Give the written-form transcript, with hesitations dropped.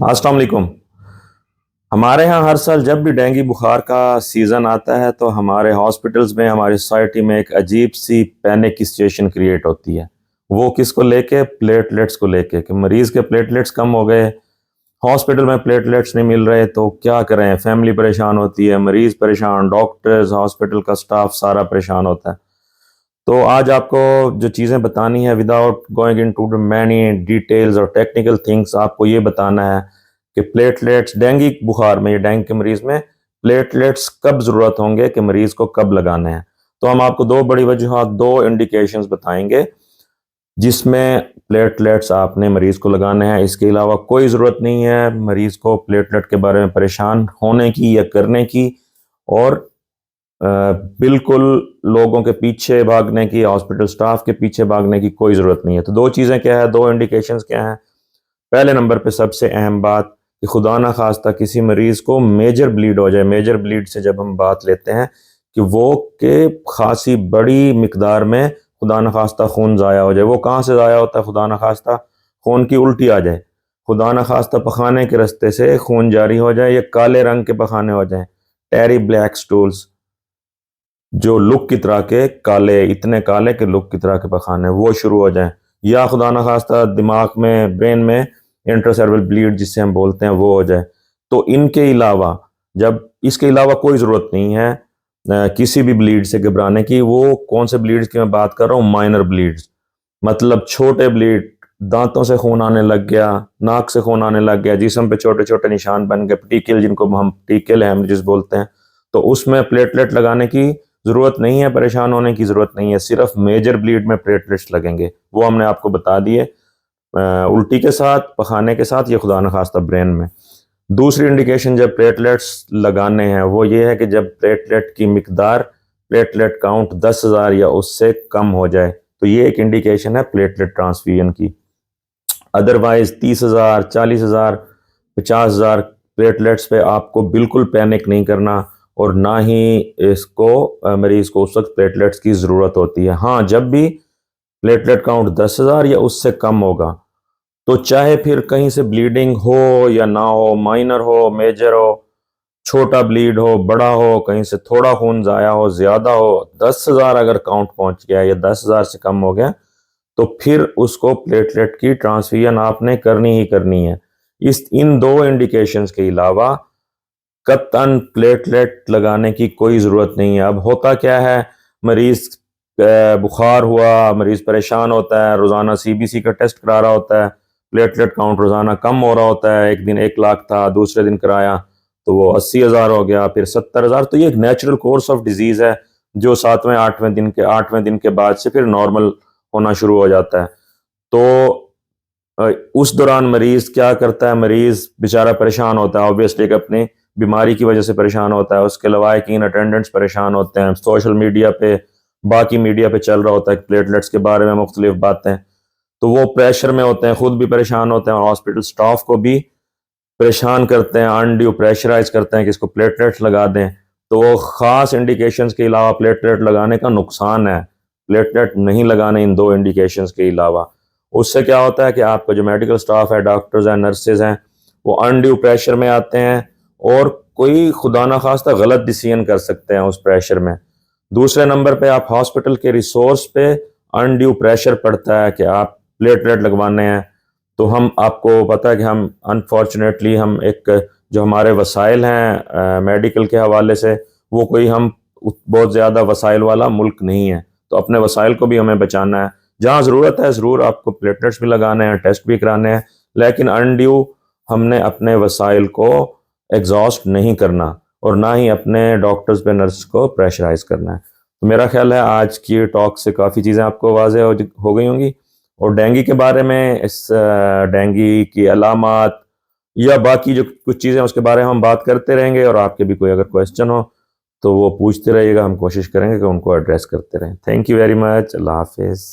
अस्सलाम वालेकुम। हमारे यहाँ हर साल जब भी डेंगू बुखार का सीज़न आता है तो हमारे हॉस्पिटल्स में, हमारी सोसाइटी में एक अजीब सी पैनिक की सिचुएशन क्रिएट होती है। वो किसको लेके? प्लेटलेट्स को लेके, कि मरीज़ के प्लेटलेट्स कम हो गए, हॉस्पिटल में प्लेटलेट्स नहीं मिल रहे तो क्या करें? फैमिली परेशान होती है, मरीज़ परेशान, डॉक्टर्स, हॉस्पिटल का स्टाफ सारा परेशान होता है। तो आज आपको जो चीज़ें बतानी है, without going into the many details और टेक्निकल थिंग्स, आपको ये बताना है कि प्लेटलेट्स डेंगू बुखार में या डेंगू के मरीज में प्लेटलेट्स कब ज़रूरत होंगे, कि मरीज को कब लगाने हैं। तो हम आपको दो बड़ी वजूहात, दो इंडिकेशंस बताएंगे जिसमें प्लेटलेट्स आपने मरीज को लगाने हैं। इसके अलावा कोई ज़रूरत नहीं है मरीज को प्लेटलेट के बारे में परेशान होने की या करने की, और बिल्कुल लोगों के पीछे भागने की, हॉस्पिटल स्टाफ के पीछे भागने की कोई ज़रूरत नहीं है। तो दो चीज़ें क्या है, दो इंडिकेशंस क्या हैं? पहले नंबर पे सबसे अहम बात कि खुदा ना खास्ता किसी मरीज़ को मेजर ब्लीड हो जाए। मेजर ब्लीड से जब हम बात लेते हैं कि वो के खासी बड़ी मिकदार में खुदा ना खास्ता खून ज़ाया हो जाए। वो कहाँ से ज़ाया होता है? खुदा ना खास्ता खून की उल्टी आ जाए, खुदा ना खास्ता पखाने के रास्ते से खून जारी हो जाए, या काले रंग के पखाने हो जाए, टेरी ब्लैक स्टूल्स, जो लुक की तरह के काले, इतने काले कि लुक की तरह के पखाने, वो शुरू हो जाएं, या खुदा न खास्ता दिमाग में, ब्रेन में इंट्रासेरेब्रल ब्लीड जिसे हम बोलते हैं वो हो जाए। तो इनके अलावा, जब इसके अलावा कोई ज़रूरत नहीं है किसी भी ब्लीड से घबराने की। वो कौन से ब्लीड्स की मैं बात कर रहा हूँ? माइनर ब्लीड्स, मतलब छोटे ब्लीड, दांतों से खून आने लग गया, नाक से खून आने लग गया, जिस्म पे छोटे छोटे निशान बन गए, टीकल, जिनको हम टीकल हेमरेजेस बोलते हैं, तो उसमें प्लेटलेट लगाने की ज़रूरत नहीं है, परेशान होने की ज़रूरत नहीं है। सिर्फ मेजर ब्लीड में प्लेटलेट्स लगेंगे, वो हमने आपको बता दिए, उल्टी के साथ, पखाने के साथ, ये खुदा न खास्ता ब्रेन में। दूसरी इंडिकेशन जब प्लेटलेट्स लगाने हैं वो ये है कि जब प्लेटलेट की मिकदार, प्लेटलेट काउंट 10,000 या उससे कम हो जाए, तो ये एक इंडिकेशन है प्लेटलेट ट्रांसफ्यूजन की। अदरवाइज 30,000, 40,000, 50,000 प्लेटलेट्स पे आपको बिल्कुल पैनिक नहीं करना, और ना ही इसको मरीज को उस वक्त प्लेटलेट्स की ज़रूरत होती है। हाँ, जब भी प्लेटलेट काउंट 10,000 या उससे कम होगा, तो चाहे फिर कहीं से ब्लीडिंग हो या ना हो, माइनर हो, मेजर हो, छोटा ब्लीड हो, बड़ा हो, कहीं से थोड़ा खून ज़ाया हो, ज़्यादा हो, 10,000 अगर काउंट पहुंच गया या 10,000 से कम हो गया, तो फिर उसको प्लेटलेट की ट्रांसफ्यूजन आपने करनी ही करनी है। इन दो इंडिकेशंस के अलावा कतन प्लेटलेट लगाने की कोई ज़रूरत नहीं है। अब होता क्या है, मरीज़ बुखार हुआ, मरीज़ परेशान होता है, रोज़ाना सीबीसी का टेस्ट करा रहा होता है, प्लेटलेट काउंट रोज़ाना कम हो रहा होता है, एक दिन 1 लाख था, दूसरे दिन कराया तो वो 80,000 हो गया, फिर 70,000। तो ये एक नेचुरल कोर्स ऑफ डिजीज़ है जो 8वें दिन के बाद से फिर नॉर्मल होना शुरू हो जाता है। तो उस दौरान मरीज़ क्या करता है? मरीज़ बेचारा परेशान होता है, ऑब्वियसली एक अपनी बीमारी की वजह से परेशान होता है, उसके लवाहिकीन अटेंडेंट्स परेशान होते हैं, सोशल मीडिया पे, बाकी मीडिया पे चल रहा होता है प्लेटलेट्स के बारे में मुख्तलिफ बातें, तो वो प्रेशर में होते हैं, खुद भी परेशान होते हैं और हॉस्पिटल स्टाफ को भी परेशान करते हैं, अनड्यू प्रेशराइज करते हैं कि इसको प्लेटलेट्स लगा दें। तो वो ख़ास इंडिकेशंस के अलावा प्लेटलेट लगाने का नुकसान है, प्लेटलेट नहीं लगाने इन दो इंडिकेशंस के अलावा। उससे क्या होता है कि आपका जो मेडिकल स्टाफ है, डॉक्टर्स हैं, नर्सेज हैं, वो अनड्यू प्रेशर में आते हैं और कोई खुदा ना खास्ता गलत डिसीजन कर सकते हैं उस प्रेशर में। दूसरे नंबर पे आप हॉस्पिटल के रिसोर्स पे अनड्यू प्रेशर पड़ता है कि आप प्लेटलेट लगवाने हैं, तो हम, आपको पता है कि हम अनफॉर्चुनेटली, हम एक जो हमारे वसाइल हैं मेडिकल के हवाले से, वो कोई हम बहुत ज़्यादा वसाइल वाला मुल्क नहीं है, तो अपने वसाइल को भी हमें बचाना है। जहाँ ज़रूरत है ज़रूर आपको प्लेटलेट्स भी लगाने हैं, टेस्ट भी कराने हैं, लेकिन अनड्यू हमने अपने वसाइल को एग्जॉस्ट नहीं करना, और ना ही अपने डॉक्टर्स पे, नर्स को प्रेशराइज करना है। तो मेरा ख्याल है आज की टॉक से काफ़ी चीज़ें आपको वाज़ेह हो गई होंगी, और डेंगू के बारे में, इस डेंगू की अलामात या बाकी जो कुछ चीज़ें उसके बारे में हम बात करते रहेंगे, और आपके भी कोई अगर क्वेश्चन हो तो वो पूछते रहिएगा, हम कोशिश करेंगे कि उनको एड्रेस करते रहें। Thank you very much. अल्लाह हाफिज़।